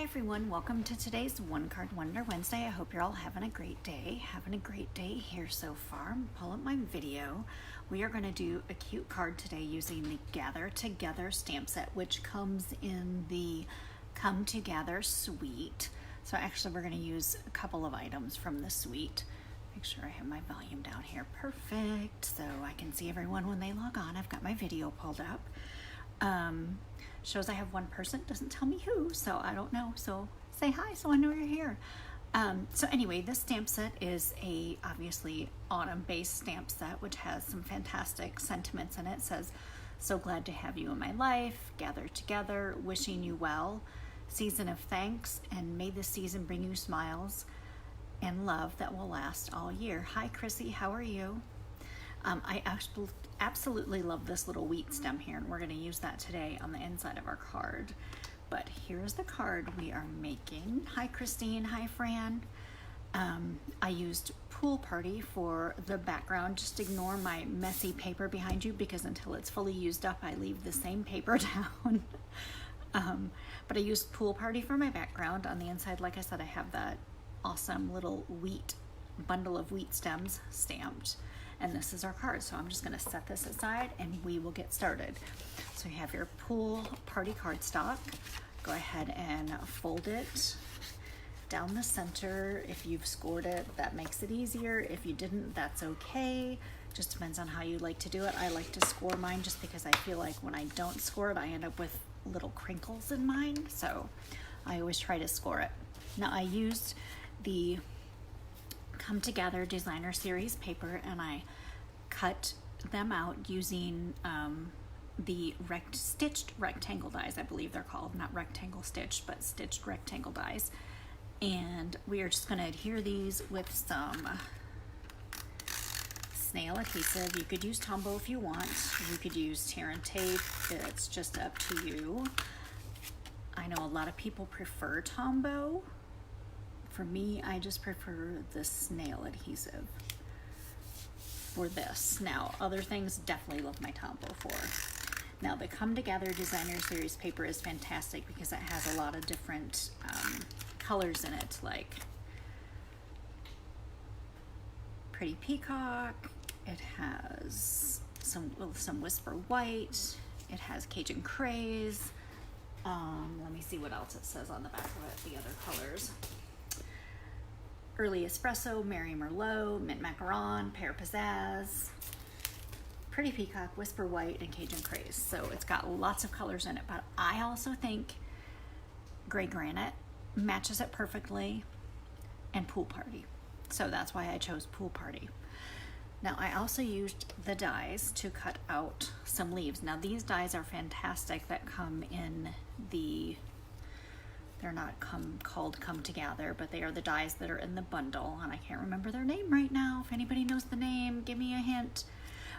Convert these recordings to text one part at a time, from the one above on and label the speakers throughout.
Speaker 1: Hi everyone, welcome to today's One Card Wonder Wednesday. I hope you're all having a great day. Having a great day here so far. Pull up my video. We are going to do a cute card today using the Gather Together stamp set, which comes in the Come Together suite. So actually we're going to use a couple of items from the suite. Make sure I have my volume down here. Perfect. So I can see everyone when they log on. I've got my video pulled up. Shows I have one person, doesn't tell me who, so I don't know. So say hi so I know you're here. So anyway, this stamp set is a obviously autumn-based stamp set, which has some fantastic sentiments in it. It says, so glad to have you in my life, gather together, wishing you well, season of thanks, and may this season bring you smiles and love that will last all year. Hi Chrissy, how are you? I absolutely love this little wheat stem here, and we're going to use that today on the inside of our card. But here's the card we are making. Hi Christine, hi Fran. I used Pool Party for the background. Just ignore my messy paper behind you because until it's fully used up, I leave the same paper down. But I used Pool Party for my background. On the inside, like I said, I have that awesome little bundle of wheat stems stamped. And this is our card, so I'm just going to set this aside and we will get started. So you have your Pool Party cardstock. Go ahead and fold it down the center. If you've scored it, that makes it easier. If you didn't, that's okay. Just depends on how you like to do it. I like to score mine just because I feel like when I don't score it, I end up with little crinkles in mine. So I always try to score it. Now I used the Come Together Designer Series paper and I cut them out using the stitched rectangle dies, I believe they're called, not rectangle stitched, but stitched rectangle dies. And we are just going to adhere these with some snail adhesive. You could use Tombow if you want. You could use tear and tape. It's just up to you. I know a lot of people prefer Tombow. For me, I just prefer the snail adhesive for this. Now, other things definitely love my Tombow for. Now, the Come Together Designer Series paper is fantastic because it has a lot of different colors in it, like Pretty Peacock. It has some Whisper White. It has Cajun Craze. Let me see what else it says on the back of it, the other colors. Early Espresso, Mary Merlot, Mint Macaron, Pear Pizzazz, Pretty Peacock, Whisper White, and Cajun Craze. So it's got lots of colors in it, but I also think Gray Granite matches it perfectly, and Pool Party. So that's why I chose Pool Party. Now I also used the dies to cut out some leaves. Now these dies are fantastic that come in they're not called Come Together, but they are the dies that are in the bundle, and I can't remember their name right now. If anybody knows the name, give me a hint.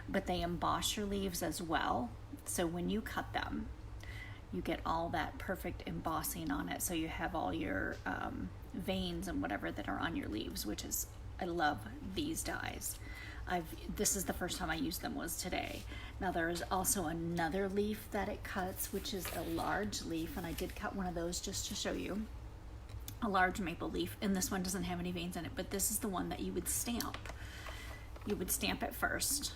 Speaker 1: But they emboss your leaves as well, so when you cut them, you get all that perfect embossing on it, so you have all your veins and whatever that are on your leaves, which is, I love these dies. This is the first time I used them was today. Now there is also another leaf that it cuts, which is a large leaf, and I did cut one of those just to show you. A large maple leaf, and this one doesn't have any veins in it, but this is the one that you would stamp. You would stamp it first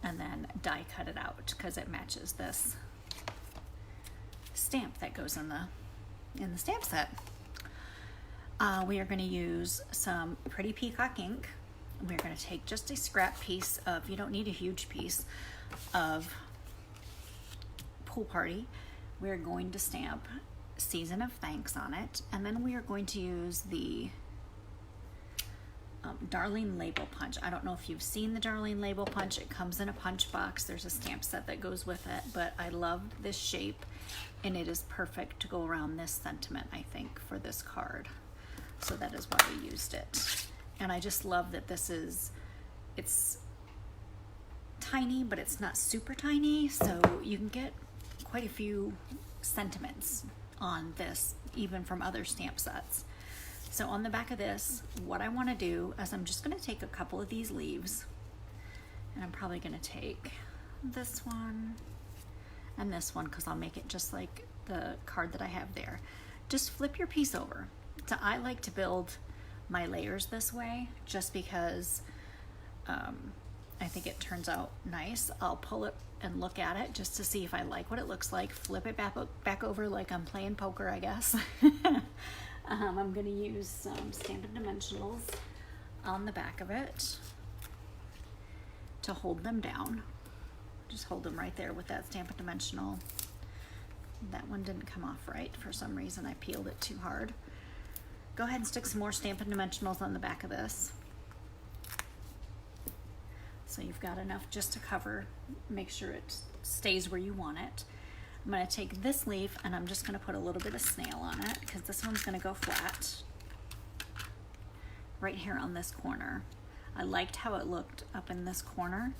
Speaker 1: and then die cut it out because it matches this stamp that goes in the stamp set. We are going to use some Pretty Peacock ink. We're going to take just a scrap piece of, you don't need a huge piece, of Pool Party. We're going to stamp Season of Thanks on it, and then we are going to use the Darling Label Punch. I don't know if you've seen the Darling Label Punch. It comes in a punch box. There's a stamp set that goes with it, but I loved this shape, and it is perfect to go around this sentiment, I think, for this card. So that is why we used it. And I just love that it's tiny, but it's not super tiny, so you can get quite a few sentiments on this, even from other stamp sets. So on the back of this, what I want to do is I'm just going to take a couple of these leaves, and I'm probably going to take this one and this one because I'll make it just like the card that I have there. just flip your piece over. So I like to build my layers this way just because I think it turns out nice. I'll pull it and look at it just to see if I like what it looks like. Flip it back over like I'm playing poker, I guess. I'm going to use some Stampin' Dimensionals on the back of it to hold them down. Just hold them right there with that Stampin' Dimensional. That one didn't come off right for some reason. I peeled it too hard. Go ahead and stick some more Stampin' Dimensionals on the back of this. So you've got enough just to cover, make sure it stays where you want it. I'm going to take this leaf and I'm just going to put a little bit of snail on it because this one's going to go flat right here on this corner. I liked how it looked up in this corner.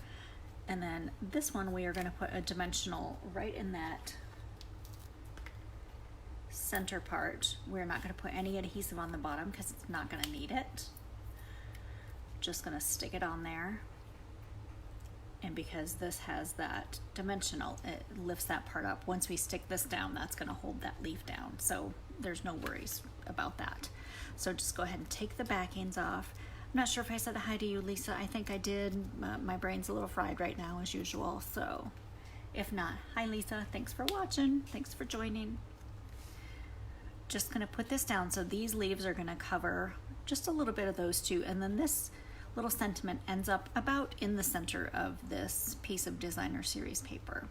Speaker 1: And then this one we are going to put a dimensional right in that center part. We're not going to put any adhesive on the bottom because it's not going to need it. Just going to stick it on there. And because this has that dimensional, it lifts that part up. Once we stick this down, that's going to hold that leaf down. So there's no worries about that. So just go ahead and take the backings off. I'm not sure if I said hi to you, Lisa. I think I did. My brain's a little fried right now as usual. So if not, hi Lisa. Thanks for watching. Thanks for joining. Just going to put this down. So these leaves are going to cover just a little bit of those two. And then this little sentiment ends up about in the center of this piece of Designer Series paper.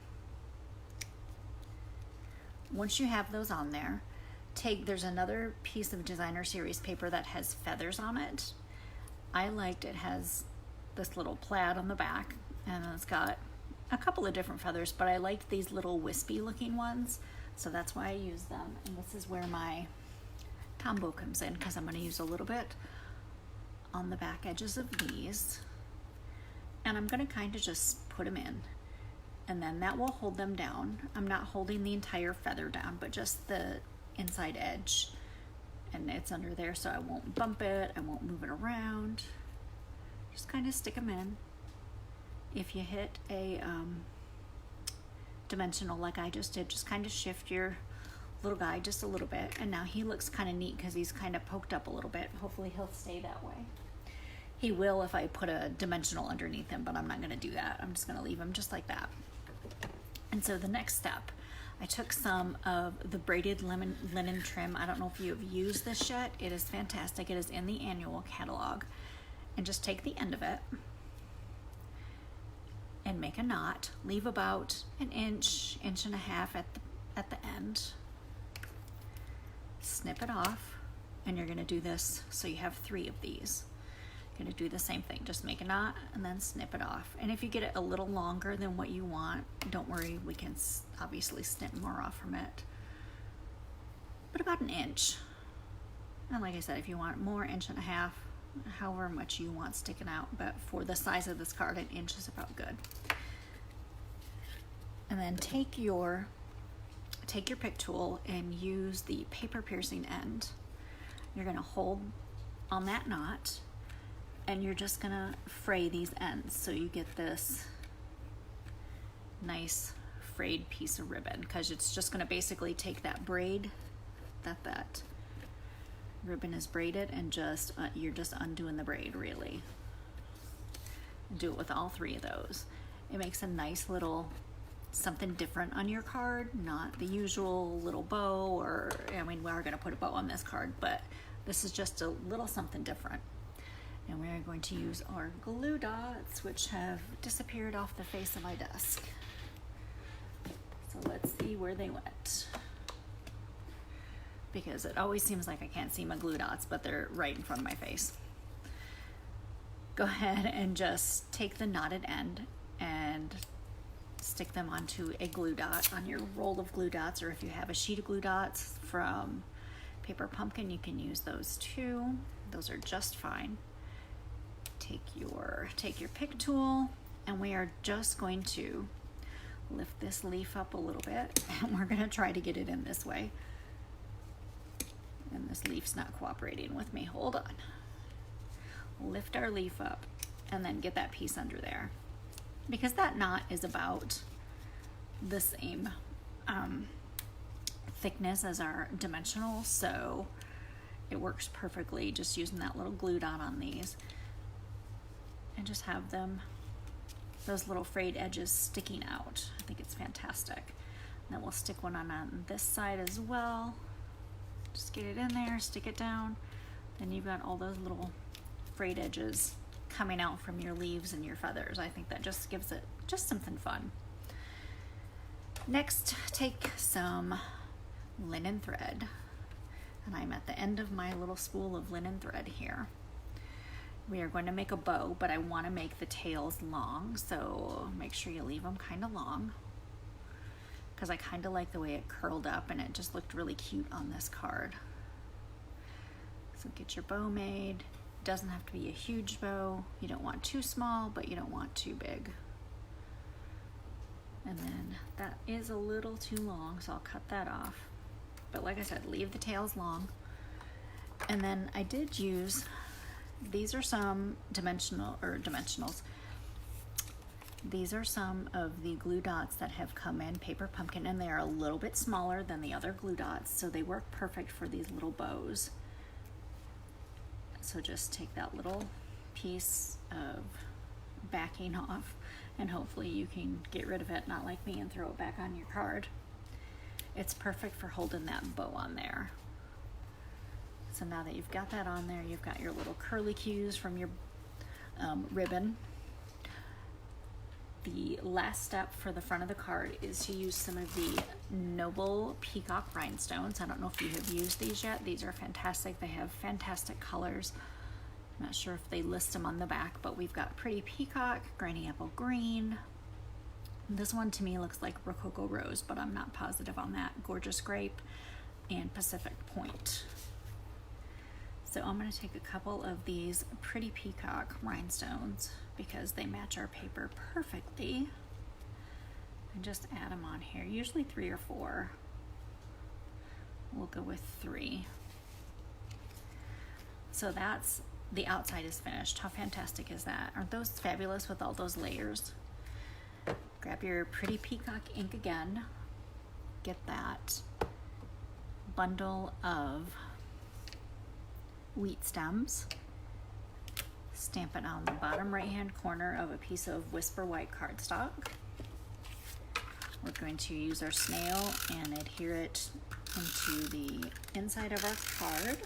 Speaker 1: Once you have those on there, there's another piece of Designer Series paper that has feathers on it. I liked it has this little plaid on the back and it's got a couple of different feathers, but I liked these little wispy looking ones, so that's why I use them. And this is where my Tombow comes in because I'm going to use a little bit on the back edges of these, and I'm going to kind of just put them in, and then that will hold them down. I'm not holding the entire feather down, but just the inside edge, and it's under there so I won't bump it, I won't move it around. Just kind of stick them in. If you hit a dimensional like I just did, just kind of shift your little guy just a little bit, and now he looks kind of neat because he's kind of poked up a little bit. Hopefully he'll stay that way. He will if I put a dimensional underneath him, but I'm not going to do that. I'm just going to leave him just like that. And so the next step, I took some of the braided linen trim. I don't know if you have used this yet. It is fantastic. It is in the annual catalog. And just take the end of it and make a knot. Leave about an inch, inch and a half at the end. Snip it off, and you're going to do this so you have 3 of these. You're going to do the same thing, just make a knot and then snip it off. And if you get it a little longer than what you want, don't worry, we can obviously snip more off from it, but about an inch. And like I said, if you want more, inch and a half, however much you want sticking out, but for the size of this card, an inch is about good. And then take your pick tool and use the paper piercing end. You're going to hold on that knot, and you're just going to fray these ends so you get this nice frayed piece of ribbon, because it's just going to basically take that braid that ribbon is braided, and just you're just undoing the braid, really. Do it with all 3 of those. It makes a nice little something different on your card, not the usual little bow, or I mean, we are going to put a bow on this card, but this is just a little something different. And we are going to use our glue dots, which have disappeared off the face of my desk. So let's see where they went, because it always seems like I can't see my glue dots, but they're right in front of my face. Go ahead and just take the knotted end and stick them onto a glue dot on your roll of glue dots, or if you have a sheet of glue dots from Paper Pumpkin, you can use those too. Those are just fine. Take your pick tool, and we are just going to lift this leaf up a little bit, and we're going to try to get it in this way. And this leaf's not cooperating with me. Hold on. Lift our leaf up and then get that piece under there, because that knot is about the same thickness as our dimensional, so it works perfectly just using that little glue dot on these. And just have them, those little frayed edges sticking out. I think it's fantastic. And then we'll stick one on this side as well. Just get it in there, stick it down. Then you've got all those little frayed edges coming out from your leaves and your feathers. I think that just gives it just something fun. Next, take some linen thread. And I'm at the end of my little spool of linen thread here. We are going to make a bow, but I want to make the tails long, so make sure you leave them kind of long, because I kind of like the way it curled up and it just looked really cute on this card. So get your bow made. It doesn't have to be a huge bow. You don't want too small, but you don't want too big. And then that is a little too long, so I'll cut that off. But like I said, leave the tails long. And then I did use, these are some dimensionals. These are some of the glue dots that have come in Paper Pumpkin, and they are a little bit smaller than the other glue dots, so they work perfect for these little bows. So just take that little piece of backing off, and hopefully you can get rid of it, not like me, and throw it back on your card. It's perfect for holding that bow on there. So now that you've got that on there, you've got your little curly cues from your ribbon. The last step for the front of the card is to use some of the Noble Peacock rhinestones. I don't know if you have used these yet. These are fantastic. They have fantastic colors. I'm not sure if they list them on the back, but we've got Pretty Peacock, Granny Apple Green. This one to me looks like Rococo Rose, but I'm not positive on that. Gorgeous Grape and Pacific Point. So I'm going to take a couple of these Pretty Peacock rhinestones because they match our paper perfectly, and just add them on here. Usually 3 or 4. We'll go with 3. So that's, the outside is finished. How fantastic is that? Aren't those fabulous with all those layers? Grab your Pretty Peacock ink again. Get that bundle of wheat stems. Stamp it on the bottom right hand corner of a piece of Whisper White cardstock. We're going to use our snail and adhere it into the inside of our card.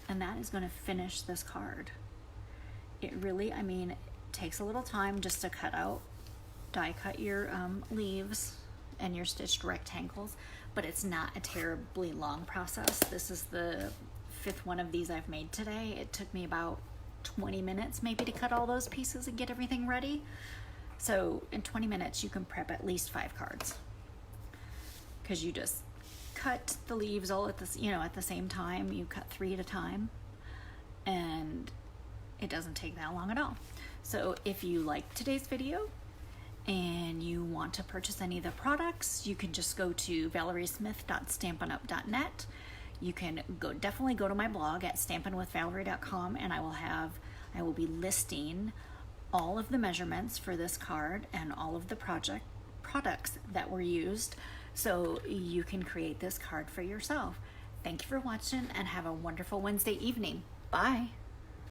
Speaker 1: And that is going to finish this card. It really, I mean, it takes a little time just to cut out, die cut your leaves and your stitched rectangles, but it's not a terribly long process. This is the 5th one of these I've made today. It took me about 20 minutes maybe to cut all those pieces and get everything ready. So in 20 minutes you can prep at least 5 cards, because you just cut the leaves all at the, at the same time. You cut 3 at a time, and it doesn't take that long at all. So if you liked today's video and you want to purchase any of the products, you can just go to valeriesmith.stampinup.net. You can definitely go to my blog at stampinwithvalerie.com, and I will be listing all of the measurements for this card and all of the products that were used, so you can create this card for yourself. Thank you for watching, and have a wonderful Wednesday evening. Bye.